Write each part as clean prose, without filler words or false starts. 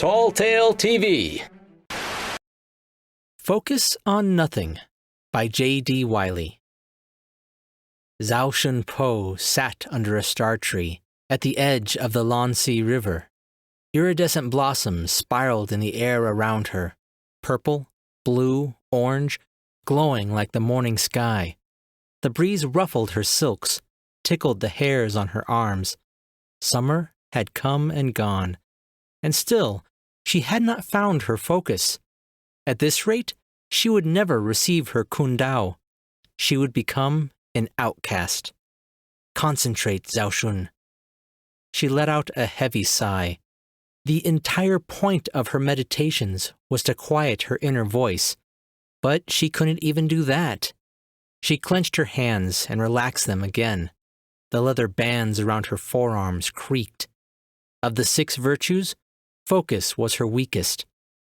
Tall Tale TV. Focus on Nothing by J.D. Wiley. Zhao Shun Po sat under a star tree at the edge of the Lanxi River. Iridescent blossoms spiraled in the air around her, purple, blue, orange, glowing like the morning sky. The breeze ruffled her silks, tickled the hairs on her arms. Summer had come and gone, and still she had not found her focus. At this rate, she would never receive her Kundao. She would become an outcast. Concentrate, Zhao Shun. She let out a heavy sigh. The entire point of her meditations was to quiet her inner voice, but she couldn't even do that. She clenched her hands and relaxed them again. The leather bands around her forearms creaked. Of the 6 virtues, focus was her weakest,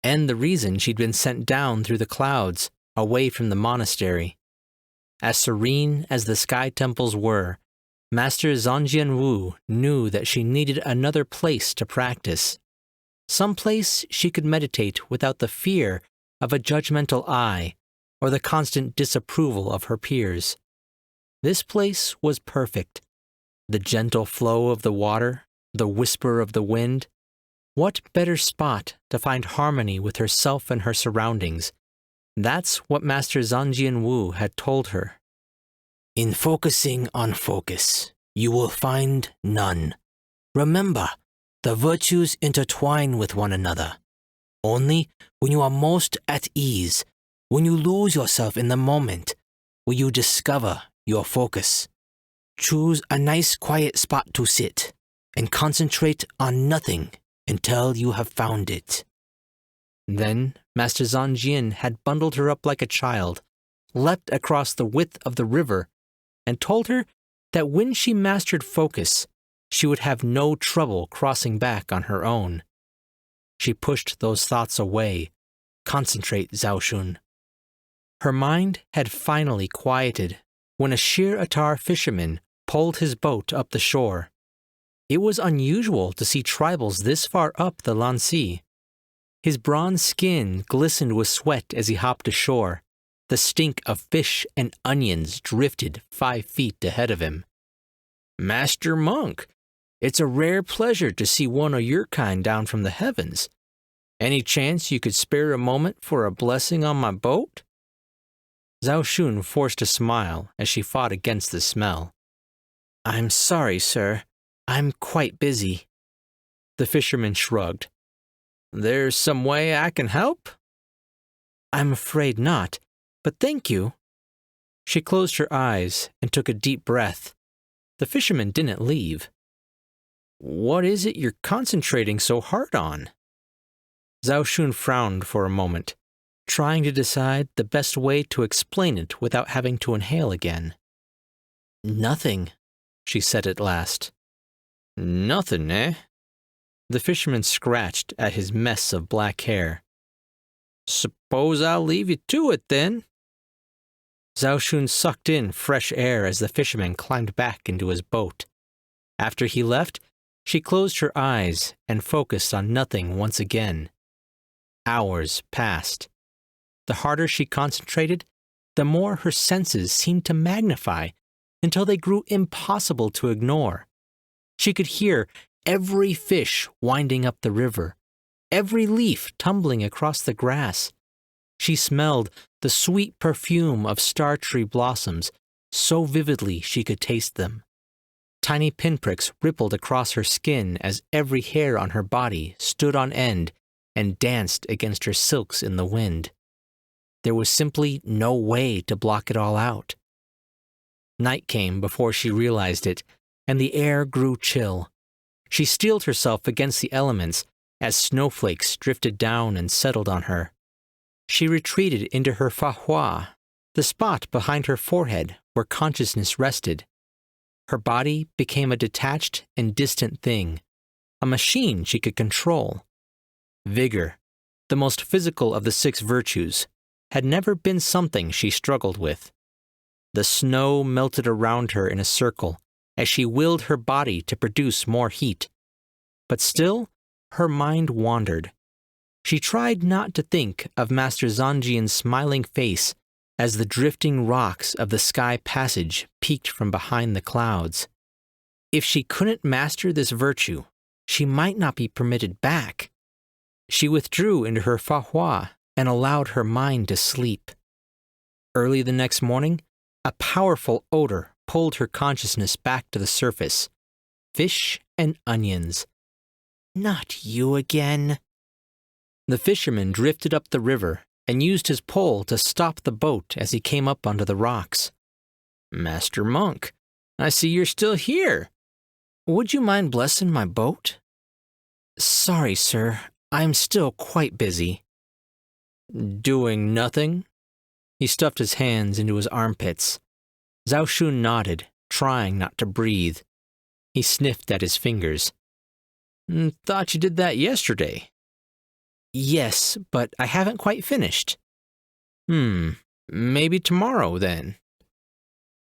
and the reason she'd been sent down through the clouds, away from the monastery. As serene as the sky temples were, Master Zhangjian Wu knew that she needed another place to practice. Some place she could meditate without the fear of a judgmental eye or the constant disapproval of her peers. This place was perfect. The gentle flow of the water, the whisper of the wind. What better spot to find harmony with herself and her surroundings? That's what Master Zhangjian Wu had told her. In focusing on focus, you will find none. Remember, the virtues intertwine with one another. Only when you are most at ease, when you lose yourself in the moment, will you discover your focus. Choose a nice quiet spot to sit and concentrate on nothing until you have found it. Then Master Zhangjian had bundled her up like a child, leapt across the width of the river, and told her that when she mastered focus, she would have no trouble crossing back on her own. She pushed those thoughts away. Concentrate, Zhao Shun. Her mind had finally quieted when a Shir Atar fisherman pulled his boat up the shore. It was unusual to see tribals this far up the Lanxi. His bronze skin glistened with sweat as he hopped ashore. The stink of fish and onions drifted 5 feet ahead of him. Master Monk, it's a rare pleasure to see one of your kind down from the heavens. Any chance you could spare a moment for a blessing on my boat? Zhao Shun forced a smile as she fought against the smell. I'm sorry, sir. I'm quite busy. The fisherman shrugged. There's some way I can help? I'm afraid not, but thank you. She closed her eyes and took a deep breath. The fisherman didn't leave. What is it you're concentrating so hard on? Zhao Shun frowned for a moment, trying to decide the best way to explain it without having to inhale again. Nothing, she said at last. Nothing, eh? The fisherman scratched at his mess of black hair. Suppose I'll leave you to it, then. Zhao Shun sucked in fresh air as the fisherman climbed back into his boat. After he left, she closed her eyes and focused on nothing once again. Hours passed. The harder she concentrated, the more her senses seemed to magnify until they grew impossible to ignore. She could hear every fish winding up the river, every leaf tumbling across the grass. She smelled the sweet perfume of star tree blossoms so vividly she could taste them. Tiny pinpricks rippled across her skin as every hair on her body stood on end and danced against her silks in the wind. There was simply no way to block it all out. Night came before she realized it, and the air grew chill. She steeled herself against the elements as snowflakes drifted down and settled on her. She retreated into her Fahua, the spot behind her forehead where consciousness rested. Her body became a detached and distant thing, a machine she could control. Vigor, the most physical of the 6 virtues, had never been something she struggled with. The snow melted around her in a circle as she willed her body to produce more heat. But still, her mind wandered. She tried not to think of Master Zanjian's smiling face as the drifting rocks of the sky passage peeked from behind the clouds. If she couldn't master this virtue, she might not be permitted back. She withdrew into her Fahua and allowed her mind to sleep. Early the next morning, a powerful odor pulled her consciousness back to the surface. Fish and onions. Not you again. The fisherman drifted up the river and used his pole to stop the boat as he came up onto the rocks. Master Monk, I see you're still here. Would you mind blessing my boat? Sorry, sir. I'm still quite busy. Doing nothing? He stuffed his hands into his armpits. Zhao Shun nodded, trying not to breathe. He sniffed at his fingers. Thought you did that yesterday. Yes, but I haven't quite finished. Maybe tomorrow, then.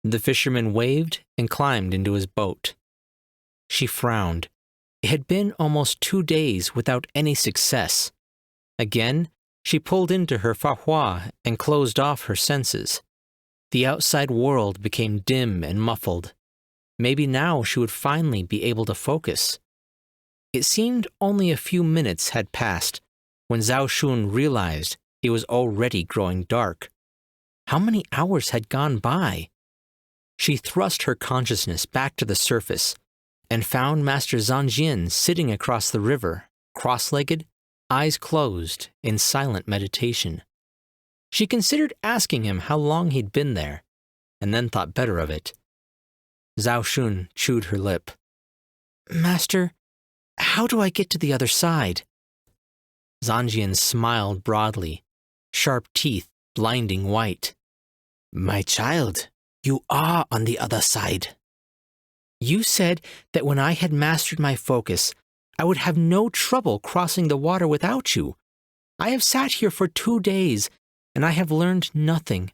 The fisherman waved and climbed into his boat. She frowned. It had been almost 2 days without any success. Again, she pulled into her Fahua and closed off her senses. The outside world became dim and muffled. Maybe now she would finally be able to focus. It seemed only a few minutes had passed when Zhao Shun realized it was already growing dark. How many hours had gone by? She thrust her consciousness back to the surface and found Master Zanjian sitting across the river, cross-legged, eyes closed, in silent meditation. She considered asking him how long he'd been there, and then thought better of it. Zhao Shun chewed her lip. Master, how do I get to the other side? Zanjian smiled broadly, sharp teeth blinding white. My child, you are on the other side. You said that when I had mastered my focus, I would have no trouble crossing the water without you. I have sat here for 2 days, and I have learned nothing.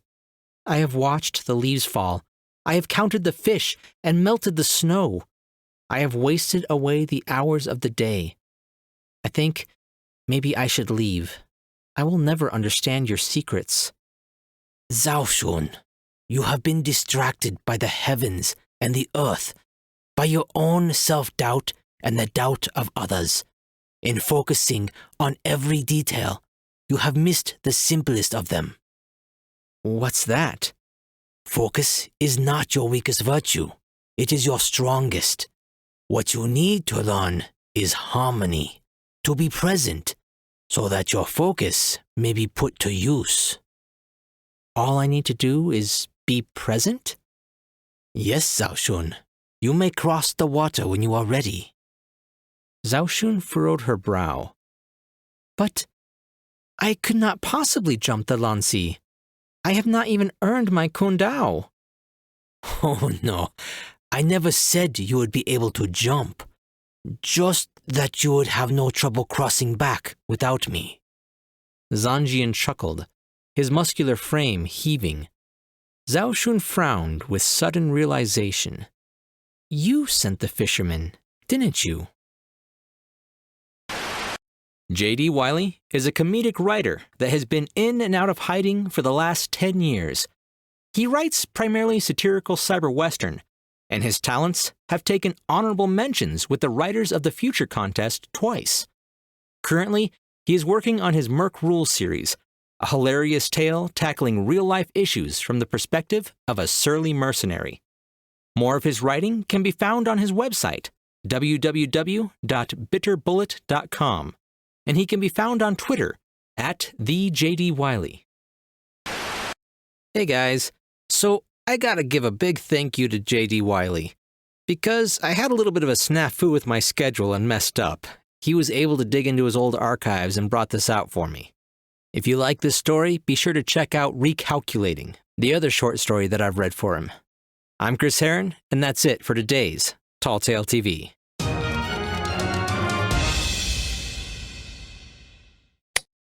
I have watched the leaves fall. I have counted the fish and melted the snow. I have wasted away the hours of the day. I think maybe I should leave. I will never understand your secrets. Zhao Shun, you have been distracted by the heavens and the earth, by your own self-doubt and the doubt of others. In focusing on every detail, you have missed the simplest of them. What's that? Focus is not your weakest virtue. It is your strongest. What you need to learn is harmony, to be present, so that your focus may be put to use. All I need to do is be present? Yes, Zhao Shun. You may cross the water when you are ready. Zhao Shun furrowed her brow. But I could not possibly jump the Lanxi. I have not even earned my Kundao. Oh no, I never said you would be able to jump. Just that you would have no trouble crossing back without me. Zanjian chuckled, his muscular frame heaving. Zhao Shun frowned with sudden realization. You sent the fisherman, didn't you? J.D. Wiley is a comedic writer that has been in and out of hiding for the last 10 years. He writes primarily satirical cyber-western, and his talents have taken honorable mentions with the Writers of the Future contest twice. Currently, he is working on his Merc Rules series, a hilarious tale tackling real-life issues from the perspective of a surly mercenary. More of his writing can be found on his website, www.bitterbullet.com, and he can be found on Twitter @TheJDWiley. Hey guys, so I gotta give a big thank you to J.D. Wiley. Because I had a little bit of a snafu with my schedule and messed up, he was able to dig into his old archives and brought this out for me. If you like this story, be sure to check out Recalculating, the other short story that I've read for him. I'm Chris Herron, and that's it for today's Tall Tale TV.